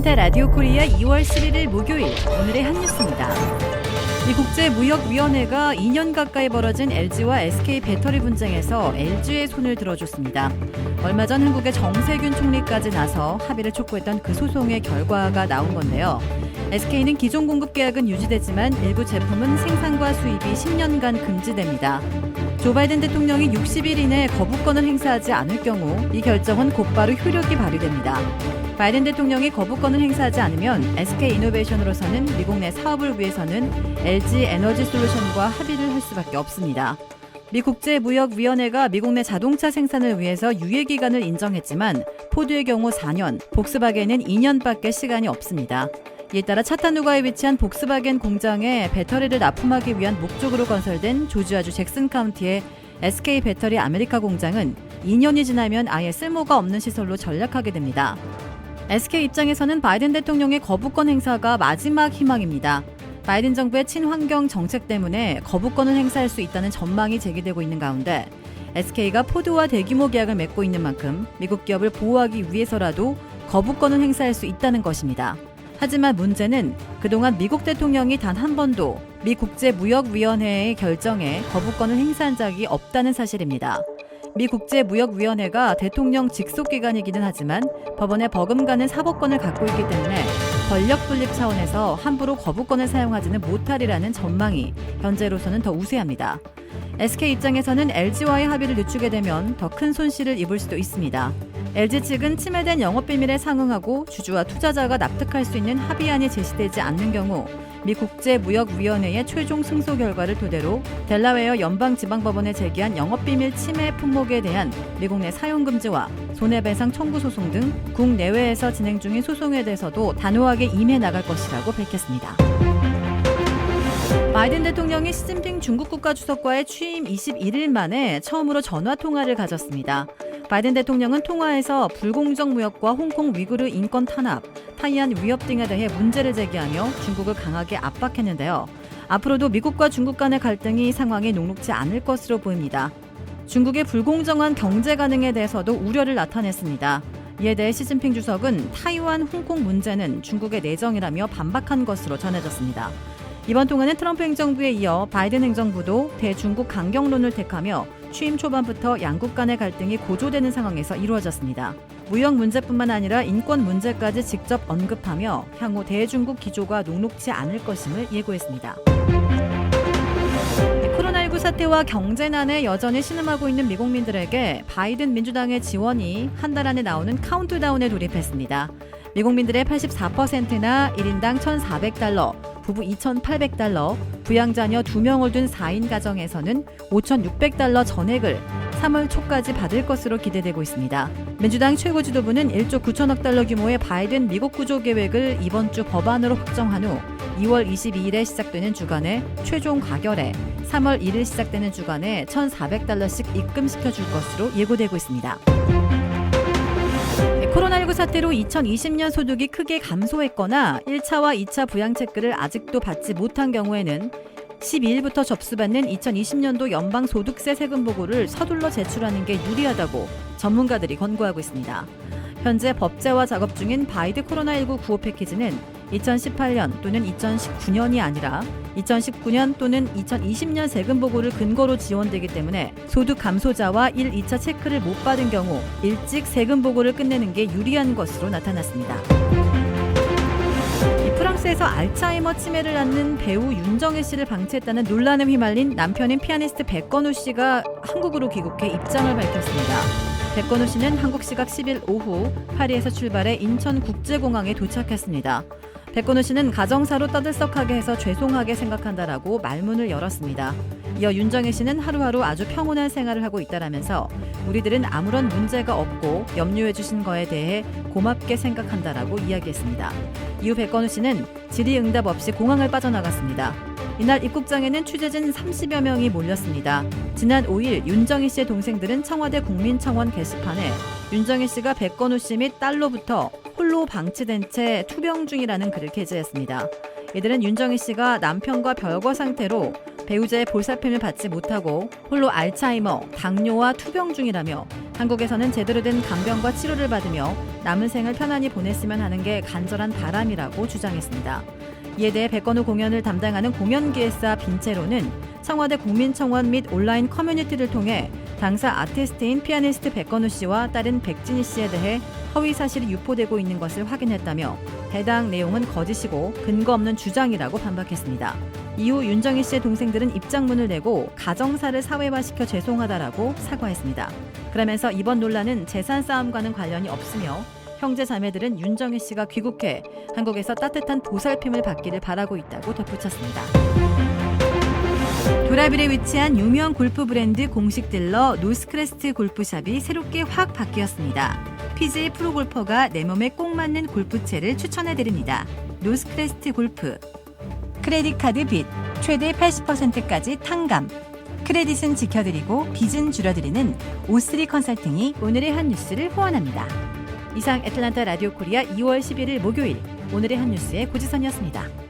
스타 라디오 코리아 2월 11일 목요일 오늘의 한 뉴스입니다. 미 국제무역위원회가 2년 가까이 벌어진 LG와 SK 배터리 분쟁에서 LG의 손을 들어줬습니다. 얼마 전 한국의 정세균 총리까지 나서 합의를 촉구했던 그 소송의 결과가 나온 건데요. SK는 기존 공급 계약은 유지되지만 일부 제품은 생산과 수입이 10년간 금지됩니다. 조 바이든 대통령이 60일 이내 거부권을 행사하지 않을 경우 이 결정은 곧바로 효력이 발휘됩니다. 바이든 대통령이 거부권을 행사하지 않으면 SK이노베이션으로서는 미국 내 사업을 위해서는 LG 에너지 솔루션과 합의를 할 수밖에 없습니다. 미 국제무역위원회가 미국 내 자동차 생산을 위해서 유예기간을 인정했지만 포드의 경우 4년, 복스바겐은 2년밖에 시간이 없습니다. 이에 따라 차타누가에 위치한 복스바겐 공장에 배터리를 납품하기 위한 목적으로 건설된 조지아주 잭슨 카운티의 SK 배터리 아메리카 공장은 2년이 지나면 아예 쓸모가 없는 시설로 전락하게 됩니다. SK 입장에서는 바이든 대통령의 거부권 행사가 마지막 희망입니다. 바이든 정부의 친환경 정책 때문에 거부권을 행사할 수 있다는 전망이 제기되고 있는 가운데 SK가 포드와 대규모 계약을 맺고 있는 만큼 미국 기업을 보호하기 위해서라도 거부권을 행사할 수 있다는 것입니다. 하지만 문제는 그동안 미국 대통령이 단 한 번도 미 국제무역위원회의 결정에 거부권을 행사한 적이 없다는 사실입니다. 미 국제무역위원회가 대통령 직속기관이기는 하지만 법원에 버금가는 사법권을 갖고 있기 때문에 권력 분립 차원에서 함부로 거부권을 사용하지는 못하리라는 전망이 현재로서는 더 우세합니다. SK 입장에서는 LG와의 합의를 늦추게 되면 더 큰 손실을 입을 수도 있습니다. LG 측은 침해된 영업비밀에 상응하고 주주와 투자자가 납득할 수 있는 합의안이 제시되지 않는 경우 미 국제무역위원회의 최종 승소 결과를 토대로 델라웨어 연방지방법원에 제기한 영업비밀 침해 품목에 대한 미국 내 사용금지와 손해배상 청구 소송 등 국내외에서 진행 중인 소송에 대해서도 단호하게 임해 나갈 것이라고 밝혔습니다. 바이든 대통령이 시진핑 중국 국가주석과의 취임 21일 만에 처음으로 전화통화를 가졌습니다. 바이든 대통령은 통화에서 불공정 무역과 홍콩 위구르 인권 탄압, 타이완 위협 등에 대해 문제를 제기하며 중국을 강하게 압박했는데요. 앞으로도 미국과 중국 간의 갈등이 상황이 녹록지 않을 것으로 보입니다. 중국의 불공정한 경제 관행에 대해서도 우려를 나타냈습니다. 이에 대해 시진핑 주석은 타이완, 홍콩 문제는 중국의 내정이라며 반박한 것으로 전해졌습니다. 이번 통화는 트럼프 행정부에 이어 바이든 행정부도 대중국 강경론을 택하며 취임 초반부터 양국 간의 갈등이 고조되는 상황에서 이루어졌습니다. 무역 문제뿐만 아니라 인권 문제까지 직접 언급하며 향후 대중국 기조가 녹록지 않을 것임을 예고했습니다. 코로나19 사태와 경제난에 여전히 신음하고 있는 미국민들에게 바이든 민주당의 지원이 한 달 안에 나오는 카운트다운에 돌입했습니다. 미국민들의 84%나 1인당 $1,400, 부부 $2,800, 부양자녀 2명을 둔 4인 가정에서는 $5,600 전액을 3월 초까지 받을 것으로 기대되고 있습니다. 민주당 최고 지도부는 1조 9천억 달러 규모의 바이든 미국 구조 계획을 이번 주 법안으로 확정한 후 2월 22일에 시작되는 주간에 최종 가결해 3월 1일 시작되는 주간에 $1,400씩 입금시켜 줄 것으로 예고되고 있습니다. 코로나19 사태로 2020년 소득이 크게 감소했거나 1차와 2차 부양체크를 아직도 받지 못한 경우에는 12일부터 접수받는 2020년도 연방소득세 세금 보고를 서둘러 제출하는 게 유리하다고 전문가들이 권고하고 있습니다. 현재 법제화 작업 중인 바이든 코로나19 구호 패키지는 2018년 또는 2019년이 아니라 2019년 또는 2020년 세금 보고를 근거로 지원되기 때문에 소득 감소자와 1, 2차 체크를 못 받은 경우 일찍 세금 보고를 끝내는 게 유리한 것으로 나타났습니다. 프랑스에서 알츠하이머 치매를 앓는 배우 윤정혜 씨를 방치했다는 논란에 휘말린 남편인 피아니스트 백건우 씨가 한국으로 귀국해 입장을 밝혔습니다. 백건우 씨는 한국 시각 10일 오후 파리에서 출발해 인천국제공항에 도착했습니다. 백건우 씨는 가정사로 떠들썩하게 해서 죄송하게 생각한다라고 말문을 열었습니다. 이어 윤정혜 씨는 하루하루 아주 평온한 생활을 하고 있다라면서 우리들은 아무런 문제가 없고 염려해 주신 거에 대해 고맙게 생각한다라고 이야기했습니다. 이후 백건우 씨는 질의응답 없이 공항을 빠져나갔습니다. 이날 입국장에는 취재진 30여 명이 몰렸습니다. 지난 5일 윤정혜 씨의 동생들은 청와대 국민청원 게시판에 윤정혜 씨가 백건우 씨 및 딸로부터 홀로 방치된 채 투병 중이라는 글을 게재했습니다. 이들은 윤정혜 씨가 남편과 별거 상태로 배우자의 볼살핌을 받지 못하고 홀로 알츠하이머, 당뇨와 투병 중이라며 한국에서는 제대로 된 간병과 치료를 받으며 남은 생을 편안히 보냈으면 하는 게 간절한 바람이라고 주장했습니다. 이에 대해 백건우 공연을 담당하는 공연기획사 빈체로는 청와대 국민청원 및 온라인 커뮤니티를 통해 당사 아티스트인 피아니스트 백건우 씨와 딸인 백진희 씨에 대해 허위 사실이 유포되고 있는 것을 확인했다며 해당 내용은 거짓이고 근거 없는 주장이라고 반박했습니다. 이후 윤정희 씨의 동생들은 입장문을 내고 가정사를 사회화시켜 죄송하다라고 사과했습니다. 그러면서 이번 논란은 재산 싸움과는 관련이 없으며 형제 자매들은 윤정희 씨가 귀국해 한국에서 따뜻한 보살핌을 받기를 바라고 있다고 덧붙였습니다. 도라빌에 위치한 유명 골프 브랜드 공식 딜러 노스크레스트 골프샵이 새롭게 확 바뀌었습니다. PGA 프로골퍼가 내 몸에 꼭 맞는 골프채를 추천해드립니다. 노스크레스트 골프. 크레딧 카드 빚 최대 80%까지 탕감. 크레딧은 지켜드리고 빚은 줄여드리는 O3 컨설팅이 오늘의 한 뉴스를 후원합니다. 이상 애틀란타 라디오 코리아 2월 11일 목요일 오늘의 한 뉴스의 고지선이었습니다.